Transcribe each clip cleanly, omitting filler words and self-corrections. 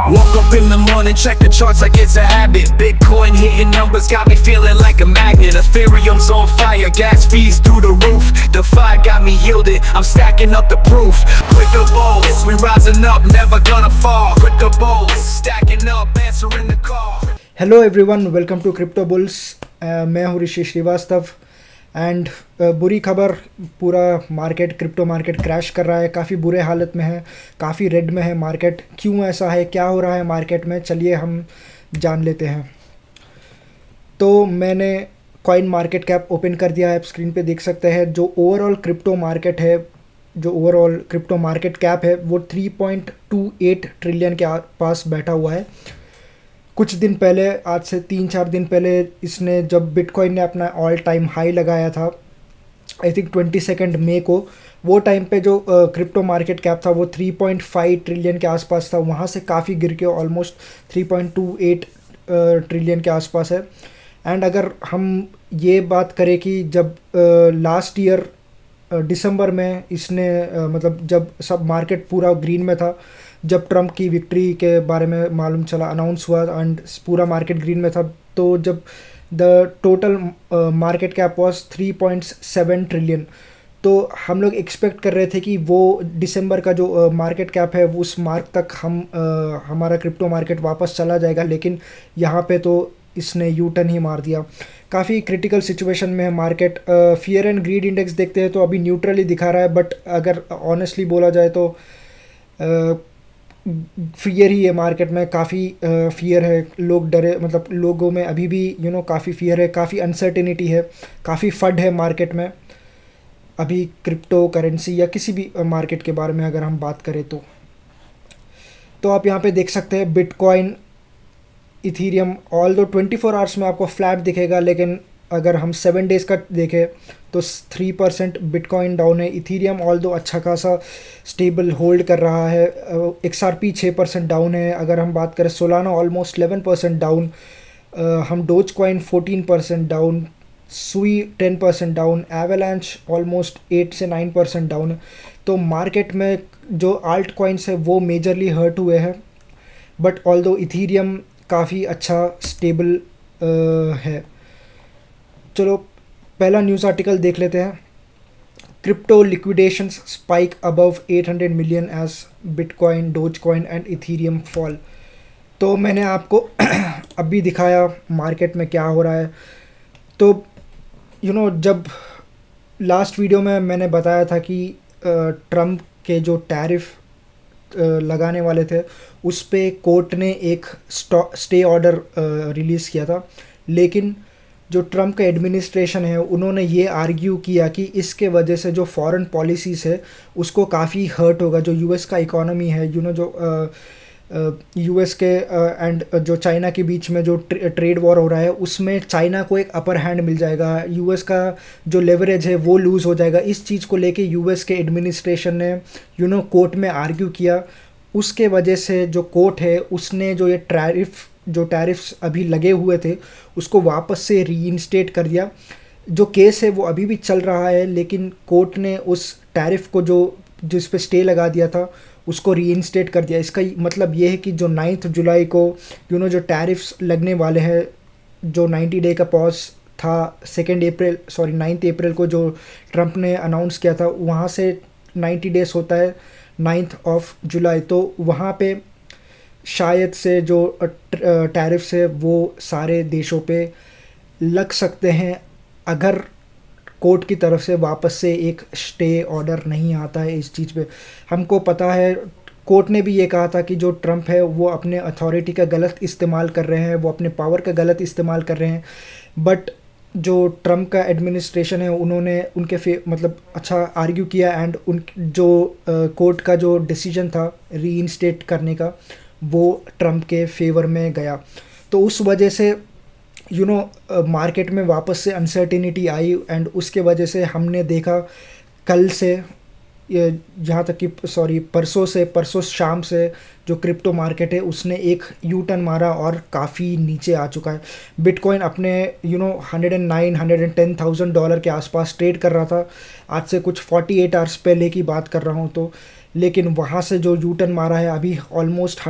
Woke up in the morning, check the charts like it's a habit. Bitcoin hitting numbers got me feeling like a magnet. Ethereum's on fire, gas fees through the roof. DeFi got me yielded, I'm stacking up the proof. Crypto bulls, we rising up, never gonna fall. Crypto bulls, stacking up, answering the call. Hello everyone, welcome to Crypto Bulls. मैं हूँ ऋषि Srivastava and बुरी खबर, पूरा market, crypto market crash कर रहा है, काफ़ी बुरे हालत में है, काफ़ी रेड में है मार्केट। क्यों ऐसा है, क्या हो रहा है मार्केट में, चलिए हम जान लेते हैं। तो मैंने कॉइन मार्केट कैप ओपन कर दिया है, आप स्क्रीन पे देख सकते हैं। जो ओवरऑल क्रिप्टो मार्केट है, जो ओवरऑल क्रिप्टो मार्केट कैप है, वो 3.28 ट्रिलियन के पास बैठा हुआ है। कुछ दिन पहले, आज से 3-4 दिन पहले, इसने जब बिटकॉइन ने अपना ऑल टाइम हाई लगाया था, आई थिंक 22 मई को, वो टाइम पे जो क्रिप्टो मार्केट कैप था वो 3.5 ट्रिलियन के आसपास था। वहाँ से काफ़ी गिर के ऑलमोस्ट 3.28 ट्रिलियन के आसपास है। एंड अगर हम ये बात करें कि जब लास्ट ईयर दिसंबर में इसने मतलब जब सब मार्केट पूरा ग्रीन में था, जब ट्रम्प की विक्ट्री के बारे में मालूम चला, अनाउंस हुआ एंड पूरा मार्केट ग्रीन में था, तो जब the total market cap was 3.7 trillion, तो हम लोग एक्सपेक्ट कर रहे थे कि वो दिसंबर का जो मार्केट कैप है वो उस मार्क तक हमारा क्रिप्टो मार्केट वापस चला जाएगा। लेकिन यहाँ पे तो इसने यू टर्न ही मार दिया। काफ़ी क्रिटिकल सिचुएशन में है market. Fear and greed index देखते हैं तो अभी न्यूट्रल ही दिखा रहा है, बट अगर ऑनेस्टली बोला जाए तो फियर ही है मार्केट में, काफ़ी फियर है, लोग डरे, मतलब लोगों में अभी भी काफ़ी फियर है, काफ़ी अनसर्टेनिटी है, काफ़ी फड है मार्केट में अभी क्रिप्टो करेंसी या किसी भी मार्केट के बारे में अगर हम बात करें तो आप यहाँ पे देख सकते हैं बिटकॉइन, इथीरियम, ऑल दो 24 आवर्स में आपको फ्लैट दिखेगा, लेकिन अगर हम 7 डेज़ का देखें तो 3% बिटकॉइन डाउन है। इथीरियम ऑल दो अच्छा खासा स्टेबल होल्ड कर रहा है। XRP 6% डाउन है। अगर हम बात करें सोलाना ऑलमोस्ट 11% डाउन, हम डोज कॉइन 14% डाउन, सुई 10% डाउन, एवेलांच ऑलमोस्ट 8 से 9% डाउन है। तो मार्केट में जो आल्ट कॉइन्स है वो मेजरली हर्ट हुए हैं, बट ऑल दो इथीरियम काफ़ी अच्छा स्टेबल है। चलो पहला न्यूज़ आर्टिकल देख लेते हैं। Crypto liquidations spike above 800 million as Bitcoin, Dogecoin and Ethereum fall. तो मैंने आपको अभी दिखाया मार्केट में क्या हो रहा है। तो जब लास्ट वीडियो में मैंने बताया था कि ट्रम्प के जो टैरिफ लगाने वाले थे उस पे कोर्ट ने एक स्टे ऑर्डर रिलीज़ किया था, लेकिन जो ट्रम्प का एडमिनिस्ट्रेशन है उन्होंने ये आर्ग्यू किया कि इसके वजह से जो फॉरेन पॉलिसीज़ है उसको काफ़ी हर्ट होगा। जो यूएस का इकोनॉमी है, जो यूएस के एंड जो चाइना के बीच में जो ट्रेड वॉर हो रहा है उसमें चाइना को एक अपर हैंड मिल जाएगा, यूएस का जो लेवरेज है वो लूज़ हो जाएगा। इस चीज़ को लेके यूएस के एडमिनिस्ट्रेशन ने कोर्ट में आर्ग्यू किया। उसके वजह से जो कोर्ट है उसने जो ये टैरिफ्स अभी लगे हुए थे उसको वापस से रीइंस्टेट कर दिया। जो केस है वो अभी भी चल रहा है, लेकिन कोर्ट ने उस टैरिफ को जिस पे स्टे लगा दिया था उसको रीइंस्टेट कर दिया। इसका मतलब ये है कि जो 9 जुलाई को जो टैरिफ्स लगने वाले हैं, जो 90 डे का पॉज था 9 अप्रैल को जो ट्रम्प ने अनाउंस किया था, वहाँ से 90 डेज होता है 9 जुलाई। तो वहाँ पे शायद से जो टैरिफ्स है वो सारे देशों पे लग सकते हैं अगर कोर्ट की तरफ से वापस से एक स्टे ऑर्डर नहीं आता है इस चीज़ पे। हमको पता है कोर्ट ने भी ये कहा था कि जो ट्रम्प है वो अपने अथॉरिटी का गलत इस्तेमाल कर रहे हैं, वो अपने पावर का गलत इस्तेमाल कर रहे हैं, बट जो ट्रम्प का एडमिनिस्ट्रेशन है उन्होंने उनके मतलब अच्छा आर्ग्यू किया एंड उन जो कोर्ट का जो डिसीजन था रीइंस्टेट करने का वो ट्रम्प के फेवर में गया। तो उस वजह से मार्केट में वापस से अनसर्टेनिटी आई एंड उसके वजह से हमने देखा कल से यहाँ तक कि परसों शाम से जो क्रिप्टो मार्केट है उसने एक यू टर्न मारा और काफ़ी नीचे आ चुका है। बिटकॉइन अपने $109,000-110,000 के आसपास ट्रेड कर रहा था, आज से कुछ 48 आवर्स पहले की बात कर रहा हूँ तो, लेकिन वहाँ से जो यू टर्न मारा है अभी ऑलमोस्ट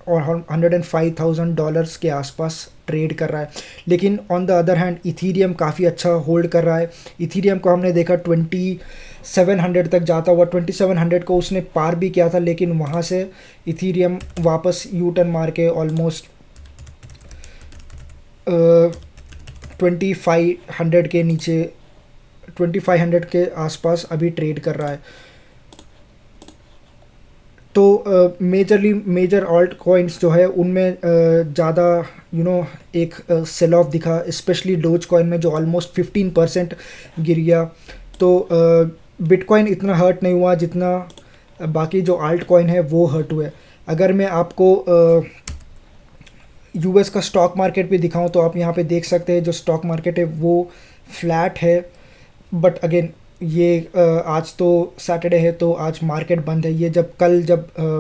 और $105,000 के आसपास ट्रेड कर रहा है। लेकिन on the other hand Ethereum काफ़ी अच्छा होल्ड कर रहा है। इथीरियम को हमने देखा 2700 तक जाता हुआ, 2700 को उसने पार भी किया था, लेकिन वहाँ से इथीरियम वापस यू टर्न मार के ऑलमोस्ट 2500 के नीचे, 2500 के आसपास अभी ट्रेड कर रहा है। तो मेजर ऑल्ट कॉइन्स जो है उनमें ज़्यादा एक सेल ऑफ दिखा, स्पेशली डोज कॉइन में जो ऑलमोस्ट 15% गिर गया। तो बिटकॉइन इतना हर्ट नहीं हुआ जितना बाकी जो आल्ट कॉइन है वो हर्ट हुए। अगर मैं आपको यूएस का स्टॉक मार्केट भी दिखाऊं तो आप यहाँ पे देख सकते हैं जो स्टॉक मार्केट है वो फ्लैट है। बट अगेन ये आज तो सैटरडे है तो आज मार्केट बंद है। ये जब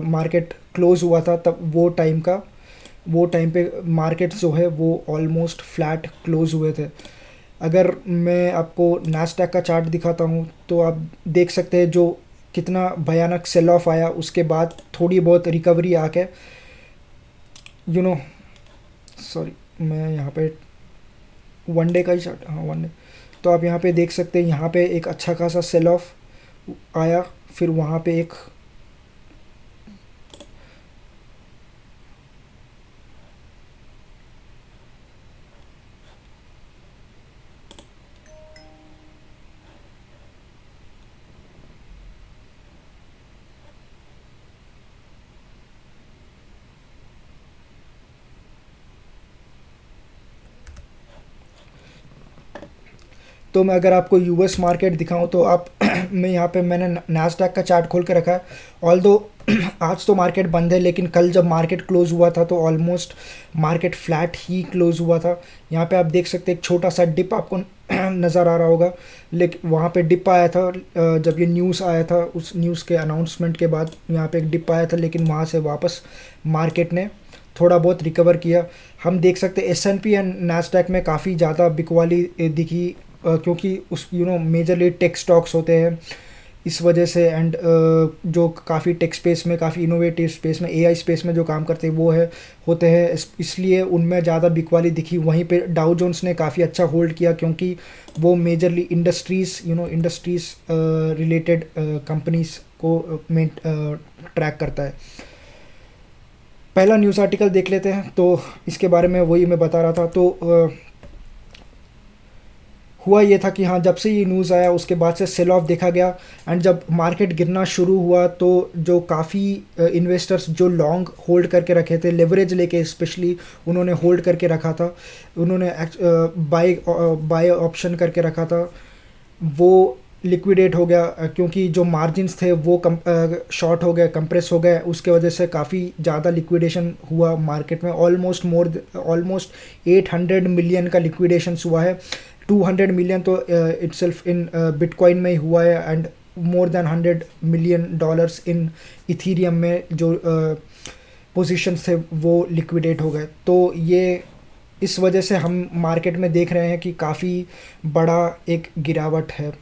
मार्केट क्लोज़ हुआ था तब वो टाइम पे मार्केट जो है वो ऑलमोस्ट फ्लैट क्लोज़ हुए थे। अगर मैं आपको नैस्डैक का चार्ट दिखाता हूँ तो आप देख सकते हैं जो कितना भयानक सेल ऑफ आया, उसके बाद थोड़ी बहुत रिकवरी आके सॉरी मैं यहाँ पे वन डे का ही चार्ट, हाँ वन डे, तो आप यहाँ पे देख सकते हैं यहाँ पे एक अच्छा खासा सेल ऑफ आया, फिर वहाँ पे एक तो मैं अगर आपको यूएस मार्केट दिखाऊं तो आप मैं यहाँ पे मैंने नैस्डैक का चार्ट खोल के रखा है। ऑल्दो आज तो मार्केट बंद है, लेकिन कल जब मार्केट क्लोज़ हुआ था तो ऑलमोस्ट मार्केट फ्लैट ही क्लोज़ हुआ था। यहाँ पे आप देख सकते हैं एक छोटा सा डिप आपको नज़र आ रहा होगा, लेकिन वहाँ पे डिप आया था जब ये न्यूज़ आया था, उस न्यूज़ के अनाउंसमेंट के बाद यहाँ पे एक डिप आया था, लेकिन वहाँ से वापस मार्केट ने थोड़ा बहुत रिकवर किया। हम देख सकते हैं S&P एंड नैस्डैक में काफ़ी ज़्यादा बिकवाली दिखी, क्योंकि उस मेजरली टेक स्टॉक्स होते हैं इस वजह से, एंड जो काफ़ी टेक स्पेस में, काफ़ी इनोवेटिव स्पेस में, AI स्पेस में जो काम करते हैं वो होते हैं, इसलिए उनमें ज़्यादा बिकवाली दिखी। वहीं पे डाउ जोन्स ने काफ़ी अच्छा होल्ड किया क्योंकि वो मेजरली इंडस्ट्रीज़ रिलेटेड कंपनीज़ को ट्रैक करता है। पहला न्यूज़ आर्टिकल देख लेते हैं, तो इसके बारे में वही मैं बता रहा था। तो हुआ ये था कि हाँ, जब से ये न्यूज़ आया उसके बाद से सेल ऑफ देखा गया, एंड जब मार्केट गिरना शुरू हुआ तो जो काफ़ी इन्वेस्टर्स जो लॉन्ग होल्ड करके रखे थे, लेवरेज लेके स्पेशली उन्होंने होल्ड करके रखा था, उन्होंने बाय ऑप्शन करके रखा था, वो लिक्विडेट हो गया क्योंकि जो मार्जिन्स थे वो शॉर्ट हो गए, कंप्रेस हो गए। उसके वजह से काफ़ी ज़्यादा लिक्विडेशन हुआ मार्केट में, ऑलमोस्ट 800 मिलियन का लिक्विडेशन हुआ है। 200 मिलियन तो इटसेल्फ इन बिटकॉइन में ही हुआ है, and more than $100 million in Ethereum में जो पोजीशंस थे वो लिक्विडेट हो गए। तो ये इस वजह से हम मार्केट में देख रहे हैं कि काफ़ी बड़ा एक गिरावट है।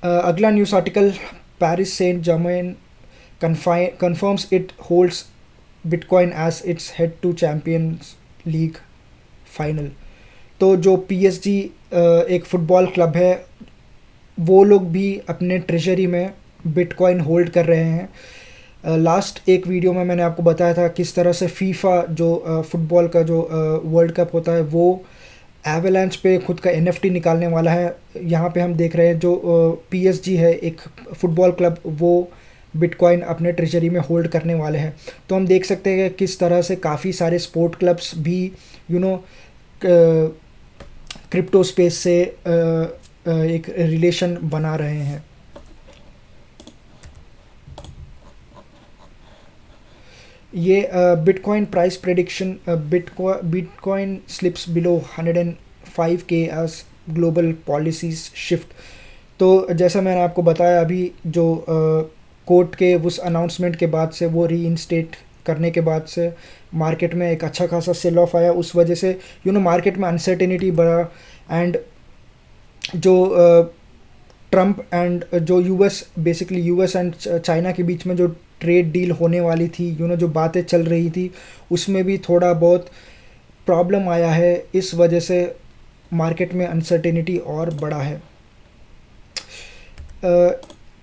अगला news article, Paris Saint Germain confirms it holds bitcoin as its head to Champions League final. तो जो PSG एक फ़ुटबॉल क्लब है, वो लोग भी अपने ट्रेजरी में बिटकॉइन होल्ड कर रहे हैं। लास्ट एक वीडियो में मैंने आपको बताया था किस तरह से फीफा जो फुटबॉल का जो वर्ल्ड कप होता है वो एवेलांच पे खुद का NFT निकालने वाला है। यहाँ पे हम देख रहे हैं जो PSG है एक फ़ुटबॉल क्लब, वो बिटकॉइन अपने ट्रेजरी में होल्ड करने वाले हैं। तो हम देख सकते हैं कि किस तरह से काफ़ी सारे स्पोर्ट क्लब्स भी क्रिप्टो स्पेस से एक रिलेशन बना रहे हैं। ये bitcoin price prediction, bitcoin slips below 105K as global policies shift. तो जैसा मैंने आपको बताया अभी, जो कोर्ट के उस अनाउंसमेंट के बाद से, वो रीइंस्टेट करने के बाद से मार्केट में एक अच्छा खासा सेल ऑफ आया। उस वजह से मार्केट में अनसर्टेनिटी बढ़ा, एंड जो ट्रम्प एंड जो यूएस एंड चाइना के बीच में जो ट्रेड डील होने वाली थी, जो बातें चल रही थी, उसमें भी थोड़ा बहुत प्रॉब्लम आया है। इस वजह से मार्केट में अनसर्टेनिटी और बढ़ा है।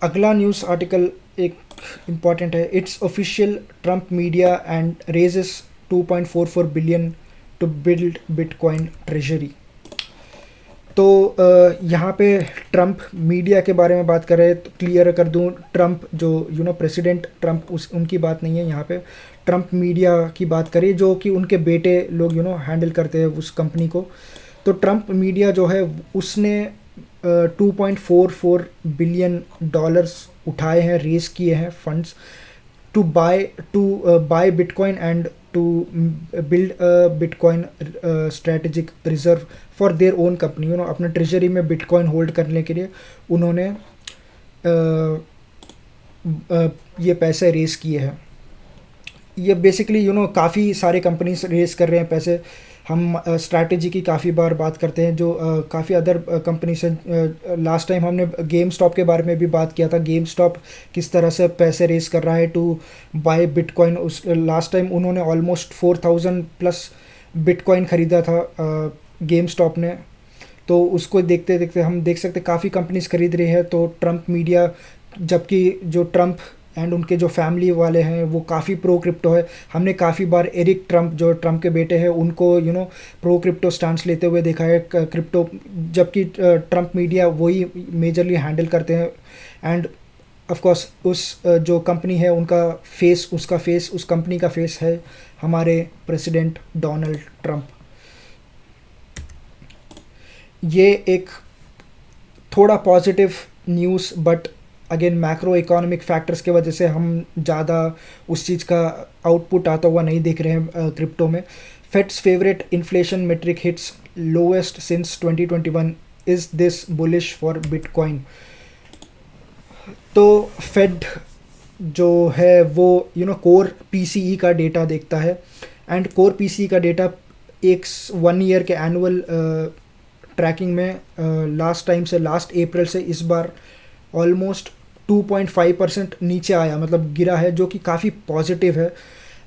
अगला न्यूज़ आर्टिकल एक इम्पॉर्टेंट है। It's official, Trump Media and raises 2.44 billion to build bitcoin treasury. तो यहाँ पे ट्रम्प मीडिया के बारे में बात कर रहे हैं। तो क्लियर कर दूँ, ट्रम्प जो प्रेसिडेंट ट्रम्प उनकी बात नहीं है यहाँ पे। ट्रम्प मीडिया की बात करें, जो कि उनके बेटे लोग हैंडल करते हैं उस कंपनी को। तो ट्रम्प मीडिया जो है उसने 2.44 बिलियन डॉलर्स उठाए हैं, रेस किए हैं funds to buy bitcoin and to build bitcoin strategic reserve for their own company. अपने ट्रेजरी में बिटकॉइन होल्ड करने के लिए उन्होंने ये पैसे रेस किए हैं। ये बेसिकली काफ़ी सारे कंपनीज रेस कर रहे हैं पैसे। हम स्ट्रैटेजी की काफ़ी बार बात करते हैं, जो काफ़ी अदर कंपनी से। लास्ट टाइम हमने गेम स्टॉप के बारे में भी बात किया था। गेम स्टॉप किस तरह से पैसे रेस कर रहा है टू बाय बिटकॉइन। उस लास्ट टाइम उन्होंने ऑलमोस्ट 4,000 प्लस बिटकॉइन ख़रीदा था गेम स्टॉप ने। तो उसको देखते देखते हम देख सकते काफ़ी कंपनीज खरीद रही है। तो ट्रम्प मीडिया, जबकि जो ट्रम्प एंड उनके जो फैमिली वाले हैं वो काफ़ी प्रो क्रिप्टो है। हमने काफ़ी बार एरिक ट्रम्प, जो ट्रम्प के बेटे हैं, उनको प्रो क्रिप्टो स्टांस लेते हुए देखा है क्रिप्टो, जबकि ट्रम्प मीडिया वही मेजरली हैंडल करते हैं। एंड ऑफ कोर्स उस जो कंपनी है उसका फेस उस कंपनी का फेस है हमारे प्रेसिडेंट डोनाल्ड ट्रम्प। ये एक थोड़ा positive news, but again macro economic factors की वजह से हम ज़्यादा उस चीज़ का आउटपुट आता हुआ नहीं देख रहे हैं क्रिप्टो में। Fed's favourite inflation metric hits lowest since 2021। Is this bullish for bitcoin? तो फेड जो है वो कोर पीसीई का डेटा देखता है। एंड कोर पीसीई का डेटा एक 1 ईयर के एनुअल ट्रैकिंग में लास्ट टाइम से, लास्ट अप्रैल से इस बार ऑलमोस्ट 2.5% नीचे आया, मतलब गिरा है, जो कि काफ़ी पॉजिटिव है।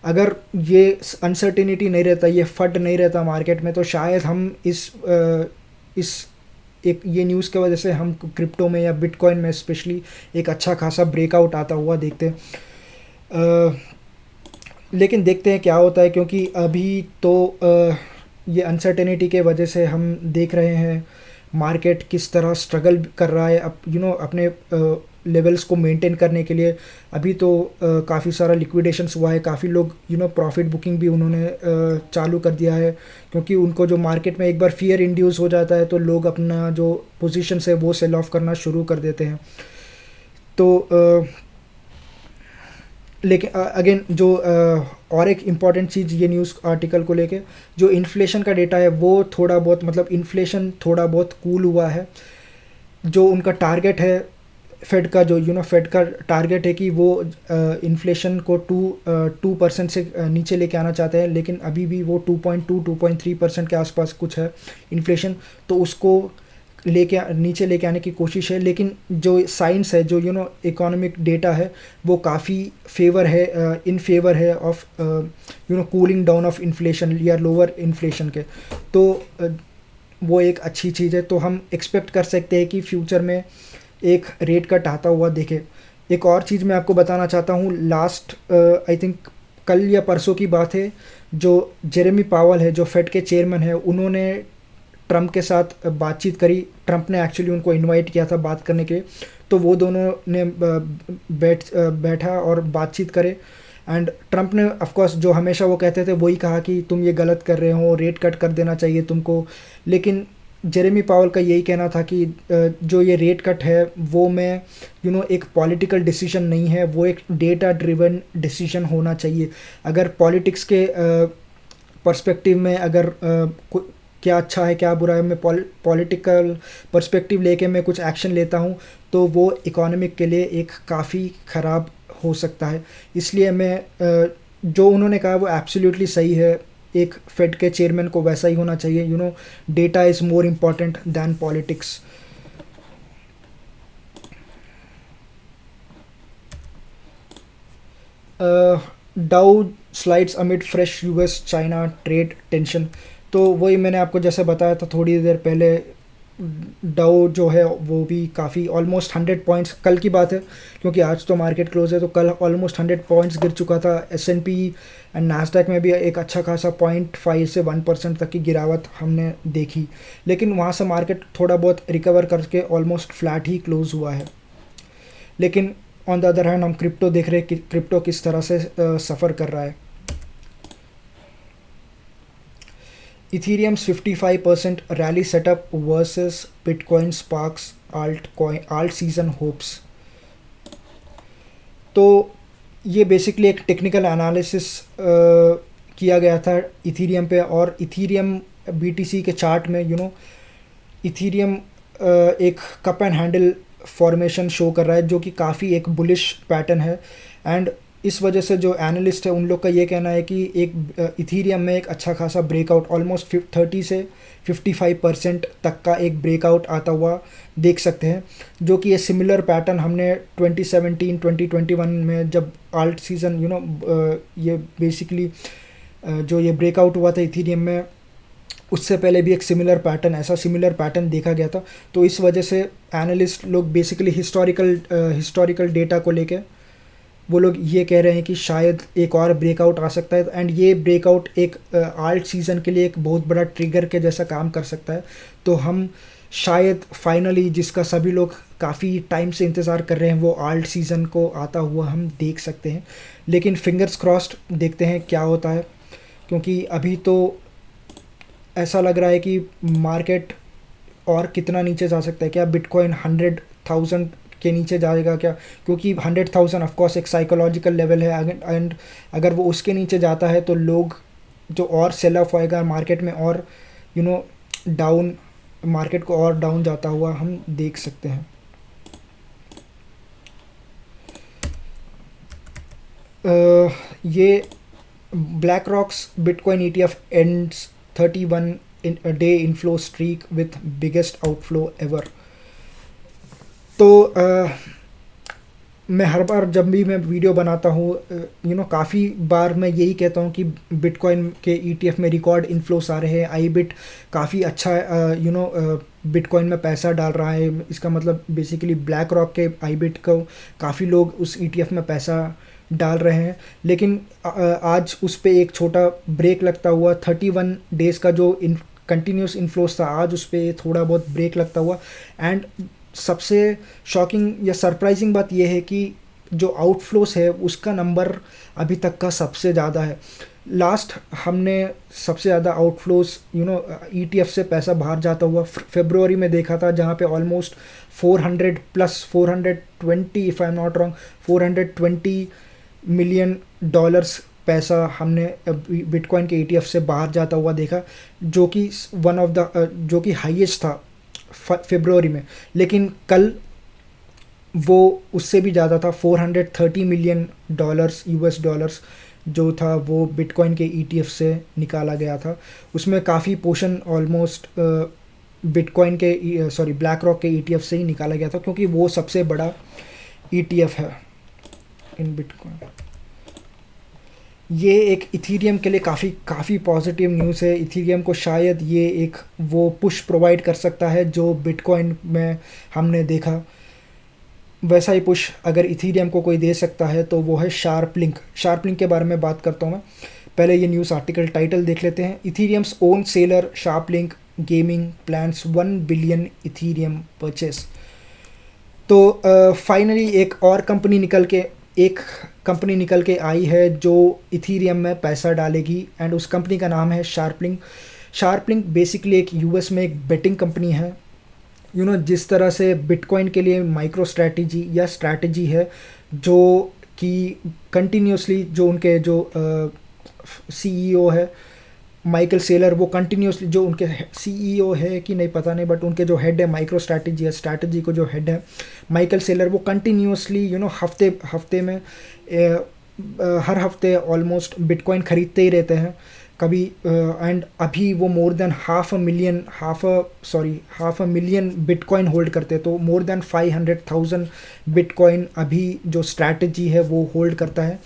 अगर ये अनसर्टेनिटी नहीं रहता, ये फट नहीं रहता मार्केट में, तो शायद हम इस एक ये न्यूज़ की वजह से हम क्रिप्टो में या बिटकॉइन में स्पेशली एक अच्छा खासा ब्रेकआउट आता हुआ देखते हैं। लेकिन देखते हैं क्या होता है, क्योंकि अभी तो ये अनसर्टेनिटी के वजह से हम देख रहे हैं मार्केट किस तरह स्ट्रगल कर रहा है अपने लेवल्स को मेंटेन करने के लिए। अभी तो काफ़ी सारा लिक्विडेशंस हुआ है, काफ़ी लोग प्रॉफिट बुकिंग भी उन्होंने चालू कर दिया है, क्योंकि उनको जो मार्केट में एक बार फियर इंड्यूस हो जाता है तो लोग अपना जो पोजीशंस है वो सेल ऑफ करना शुरू कर देते हैं। तो लेकिन अगेन जो और एक इम्पॉर्टेंट चीज़ ये न्यूज़ आर्टिकल को लेके, जो इन्फ्लेशन का डेटा है वो थोड़ा बहुत, मतलब इन्फ्लेशन थोड़ा बहुत कूल हुआ है। जो उनका टारगेट है फेड का, जो फेड का टारगेट है कि वो इन्फ्लेशन को 2% से नीचे लेके आना चाहते हैं, लेकिन अभी भी वो 2.3% के आसपास कुछ है इन्फ्लेशन। तो उसको नीचे लेके आने की कोशिश है। लेकिन जो साइंस है, जो इकोनॉमिक डेटा है, वो काफ़ी इन फेवर है of cooling down of inflation या लोअर इन्फ्लेशन के। तो वो एक अच्छी चीज़ है। तो हम एक्सपेक्ट कर सकते हैं कि फ्यूचर में एक रेट कट आता हुआ देखे। एक और चीज़ मैं आपको बताना चाहता हूँ, लास्ट आई थिंक कल या परसों की बात है, जो जेरेमी पावल है, जो फेड के चेयरमैन है, उन्होंने ट्रम्प के साथ बातचीत करी। ट्रम्प ने एक्चुअली उनको इनवाइट किया था बात करने के लिए। तो वो दोनों ने बैठा और बातचीत करे। एंड ट्रम्प ने ऑफ कोर्स जो हमेशा वो कहते थे वही कहा कि तुम ये गलत कर रहे हो, रेट कट कर देना चाहिए तुमको। लेकिन जेरेमी पावल का यही कहना था कि जो ये रेट कट है वो में एक पॉलिटिकल डिसीजन नहीं है, वो एक डेटा ड्रिवन डिसीजन होना चाहिए। अगर पॉलिटिक्स के पर्सपेक्टिव में अगर क्या अच्छा है क्या बुरा है, मैं पॉलिटिकल पर्सपेक्टिव लेके मैं कुछ एक्शन लेता हूँ तो वो इकोनॉमिक के लिए एक काफ़ी ख़राब हो सकता है। इसलिए मैं जो उन्होंने कहा वो एब्सोल्युटली सही है। एक फेड के चेयरमैन को वैसा ही होना चाहिए। Data is more important than politics. Dow slides amid fresh US China trade tension. तो वही मैंने आपको जैसे बताया था थोड़ी देर पहले, डाउ जो है वो भी काफ़ी ऑलमोस्ट 100 पॉइंट्स, कल की बात है क्योंकि आज तो मार्केट क्लोज है, तो कल ऑलमोस्ट 100 पॉइंट्स गिर चुका था। एस&पी एंड नास्डैक में भी एक अच्छा खासा 0.5 से 1% तक की गिरावट हमने देखी, लेकिन वहाँ से मार्केट थोड़ा बहुत रिकवर करके ऑलमोस्ट फ्लैट ही क्लोज हुआ है। लेकिन ऑन द अदर हैंड हम क्रिप्टो देख रहे हैं कि क्रिप्टो किस तरह से सफ़र कर रहा है। Ethereum's 55% rally setup versus Bitcoin sparks alt season hopes। तो ये बेसिकली एक टेक्निकल एनालिसिस किया गया था इथीरियम पे, और इथीरियम BTC के चार्ट में इथीरियम एक cup and handle formation show कर रहा है जो कि काफ़ी एक बुलिश पैटर्न है। एंड इस वजह से जो एनालिस्ट है उन लोग का ये कहना है कि एक इथीरियम में एक अच्छा खासा ब्रेकआउट ऑलमोस्ट 30 से 55% तक का एक ब्रेकआउट आता हुआ देख सकते हैं, जो कि ये सिमिलर पैटर्न हमने 2017-2021 में जब आल्ट सीज़न ये बेसिकली जो ये ब्रेकआउट हुआ था इथीरियम में, उससे पहले भी एक सिमिलर पैटर्न देखा गया था। तो इस वजह से एनालिस्ट लोग बेसिकली हिस्टोरिकल डेटा को लेके वो लोग ये कह रहे हैं कि शायद एक और ब्रेकआउट आ सकता है, एंड ये ब्रेकआउट एक आल्ट सीज़न के लिए एक बहुत बड़ा ट्रिगर के जैसा काम कर सकता है। तो हम शायद फाइनली, जिसका सभी लोग काफ़ी टाइम से इंतज़ार कर रहे हैं, वो आल्ट सीज़न को आता हुआ हम देख सकते हैं। लेकिन फिंगर्स क्रॉस्ड, देखते हैं क्या होता है, क्योंकि अभी तो ऐसा लग रहा है कि मार्केट और कितना नीचे जा सकता है। क्या बिटकॉइन 100,000 के नीचे जाएगा क्या? क्योंकि 100,000 ऑफकोर्स एक साइकोलॉजिकल लेवल है, एंड अगर वो उसके नीचे जाता है तो लोग जो और सेल ऑफ होएगा मार्केट में, और डाउन मार्केट को और डाउन जाता हुआ हम देख सकते हैं। ये black rocks bitcoin ETF ends 31 day inflow streak with biggest outflow ever. तो मैं हर बार जब भी मैं वीडियो बनाता हूँ काफ़ी बार मैं यही कहता हूँ कि बिटकॉइन के ETF में रिकॉर्ड इन्फ्लोस आ रहे हैं। iBit काफ़ी अच्छा बिटकॉइन में पैसा डाल रहा है। इसका मतलब बेसिकली ब्लैक रॉक के iBit को काफ़ी लोग उस ETF में पैसा डाल रहे हैं। लेकिन आज उस पर एक छोटा ब्रेक लगता हुआ 31 डेज़ का जो कंटिन्यूस इन्फ्लोस था, आज उस पर थोड़ा बहुत ब्रेक लगता हुआ। एंड सबसे शॉकिंग या सरप्राइजिंग बात यह है कि जो आउटफ्लोस है उसका नंबर अभी तक का सबसे ज़्यादा है। लास्ट हमने सबसे ज़्यादा आउटफ्लोस ETF से पैसा बाहर जाता हुआ फरवरी में देखा था, जहाँ पे almost 400 plus 420 if I am not wrong $420 million पैसा हमने बिटकॉइन के ETF से बाहर जाता हुआ देखा, जो कि जो कि हाईएस्ट था फरवरी में। लेकिन कल वो उससे भी ज़्यादा था, $430 मिलियन US डॉलर्स जो था वो बिटकॉइन के ETF से निकाला गया था। उसमें काफ़ी पोर्शन ऑलमोस्ट बिटकॉइन के ब्लैक रॉक के ETF से ही निकाला गया था, क्योंकि वो सबसे बड़ा ETF है इन बिटकॉइन। ये एक इथीरियम के लिए काफ़ी पॉजिटिव न्यूज़ है। इथीरियम को शायद ये एक वो पुश प्रोवाइड कर सकता है जो बिटकॉइन में हमने देखा। वैसा ही पुश अगर इथीरियम को कोई दे सकता है तो वो है शार्पलिंक। शार्पलिंक के बारे में बात करता हूँ मैं। पहले ये न्यूज़ आर्टिकल टाइटल देख लेते हैं। Ethereum's own seller SharpLink Gaming plans 1 billion Ethereum purchase. तो फाइनली एक कंपनी निकल के आई है जो इथीरियम में पैसा डालेगी, एंड उस कंपनी का नाम है शार्पलिंक। शार्पलिंक बेसिकली एक US में एक बेटिंग कंपनी है। जिस तरह से बिटकॉइन के लिए माइक्रो स्ट्रैटेजी है, जो कि कंटिन्यूसली जो उनके जो CEO है माइकल सेलर, वो कंटिन्यूसली जो उनके CEO है कि नहीं पता नहीं, बट उनके जो हेड है माइक्रो स्ट्रैटेजी को जो हेड है माइकल सेलर, वो कंटिन्यूसली हफ्ते में हर हफ्ते ऑलमोस्ट बिटकॉइन खरीदते ही रहते हैं कभी। एंड अभी वो more than half a million bitcoin hold करते हैं। तो मोर देन 500,000 बिटकॉइन अभी जो स्ट्रैटेजी है वो होल्ड करता है।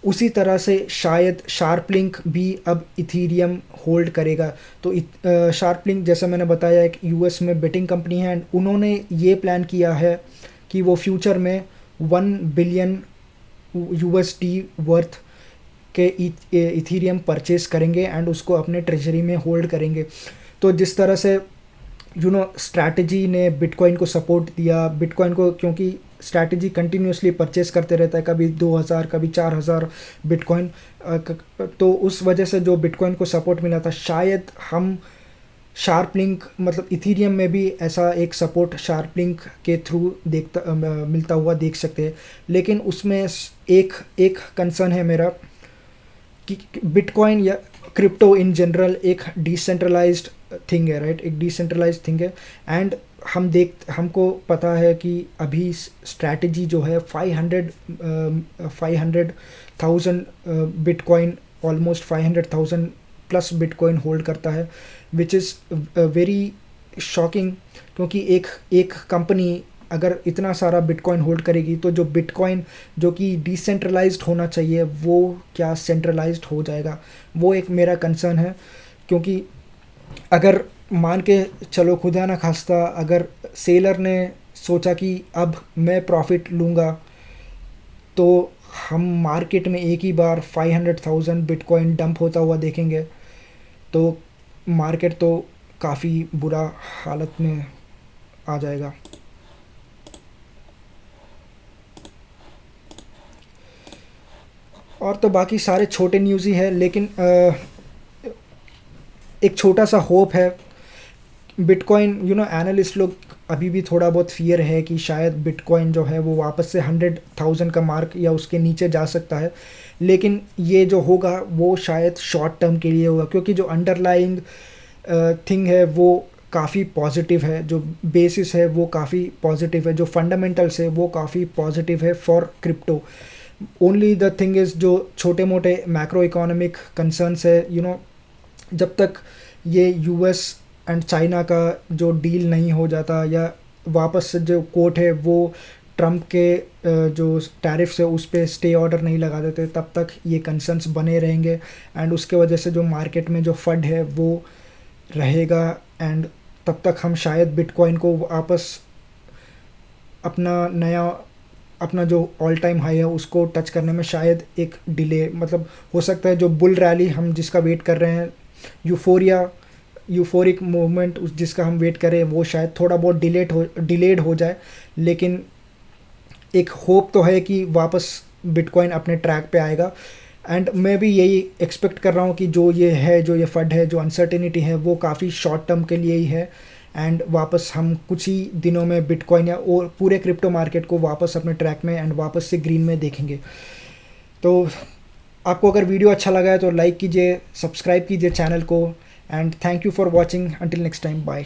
उसी तरह से शायद शार्पलिंक भी अब इथीरियम होल्ड करेगा। तो शार्पलिंक जैसा मैंने बताया एक यूएस में बेटिंग कंपनी है, एंड उन्होंने ये प्लान किया है कि वो फ्यूचर में 1 बिलियन यूएसडी वर्थ के इथीरियम परचेस करेंगे एंड उसको अपने ट्रेजरी में होल्ड करेंगे। तो जिस तरह से स्ट्रैटेजी ने बिटकॉइन को सपोर्ट दिया, बिटकॉइन को, क्योंकि स्ट्रैटेजी कंटिन्यूसली परचेस करते रहता है, कभी 2000 कभी 4000 बिटकॉइन, तो उस वजह से जो बिटकॉइन को सपोर्ट मिला था, शायद हम शार्पलिंक मतलब इथीरियम में भी ऐसा एक सपोर्ट शार्पलिंक के थ्रू मिलता हुआ देख सकते हैं। लेकिन उसमें एक कंसर्न है मेरा कि बिटकॉइन या क्रिप्टो इन जनरल एक डिसेंट्रलाइज्ड थिंग है, राइट, एक डिसेंट्रलाइज्ड थिंग है। एंड हमको पता है कि अभी स्ट्रैटेजी जो है 500,000 bitcoin, almost 500,000 plus bitcoin hold करता है, विच इज़ वेरी शॉकिंग, क्योंकि एक कंपनी अगर इतना सारा बिटकॉइन होल्ड करेगी तो जो बिटकॉइन जो कि डिसेंट्रलाइज्ड होना चाहिए वो क्या सेंट्रलाइज्ड हो जाएगा, वो एक मेरा कंसर्न है। क्योंकि अगर मान के चलो खुदा ना खास्ता अगर सेलर ने सोचा कि अब मैं प्रॉफिट लूँगा, तो हम मार्केट में एक ही बार 500,000 बिटकॉइन डंप होता हुआ देखेंगे, तो मार्केट तो काफ़ी बुरा हालत में आ जाएगा। और तो बाकी सारे छोटे न्यूज़ ही है, लेकिन एक छोटा सा होप है। बिटकॉइन एनालिस्ट लोग अभी भी थोड़ा बहुत फियर है कि शायद बिटकॉइन जो है वो वापस से 100,000 का मार्क या उसके नीचे जा सकता है, लेकिन ये जो होगा वो शायद शॉर्ट टर्म के लिए होगा, क्योंकि जो अंडरलाइंग थिंग है वो काफ़ी पॉजिटिव है, जो बेसिस है वो काफ़ी पॉजिटिव है, जो फंडामेंटल्स है वो काफ़ी पॉजिटिव है for crypto. Only the thing is जो छोटे मोटे मैक्रो इकोनॉमिक कंसर्न्स है, जब तक ये यूएस एंड चाइना का जो डील नहीं हो जाता या वापस से जो कोर्ट है वो ट्रम्प के जो टैरिफ्स है उस पर स्टे ऑर्डर नहीं लगा देते, तब तक ये कंसर्न्स बने रहेंगे। एंड उसके वजह से जो मार्केट में जो फंड है वो रहेगा, एंड तब तक हम शायद बिटकॉइन को वापस अपना जो ऑल टाइम हाई है उसको टच करने में शायद एक डिले, मतलब हो सकता है जो बुल रैली हम जिसका वेट कर रहे हैं, यूफोरिक मूवमेंट जिसका हम वेट करें, वो शायद थोड़ा बहुत डिलेड हो जाए, लेकिन एक होप तो है कि वापस बिटकॉइन अपने ट्रैक पे आएगा। एंड मैं भी यही एक्सपेक्ट कर रहा हूँ कि जो ये फंड है, जो अनसर्टेनिटी है, वो काफ़ी शॉर्ट टर्म के लिए ही है, एंड वापस हम कुछ ही दिनों में बिटकॉइन या और पूरे क्रिप्टो मार्केट को वापस अपने ट्रैक में एंड वापस से ग्रीन में देखेंगे। तो आपको अगर वीडियो अच्छा लगा है तो लाइक कीजिए, सब्सक्राइब कीजिए चैनल को, and thank you for watching. Until next time, bye.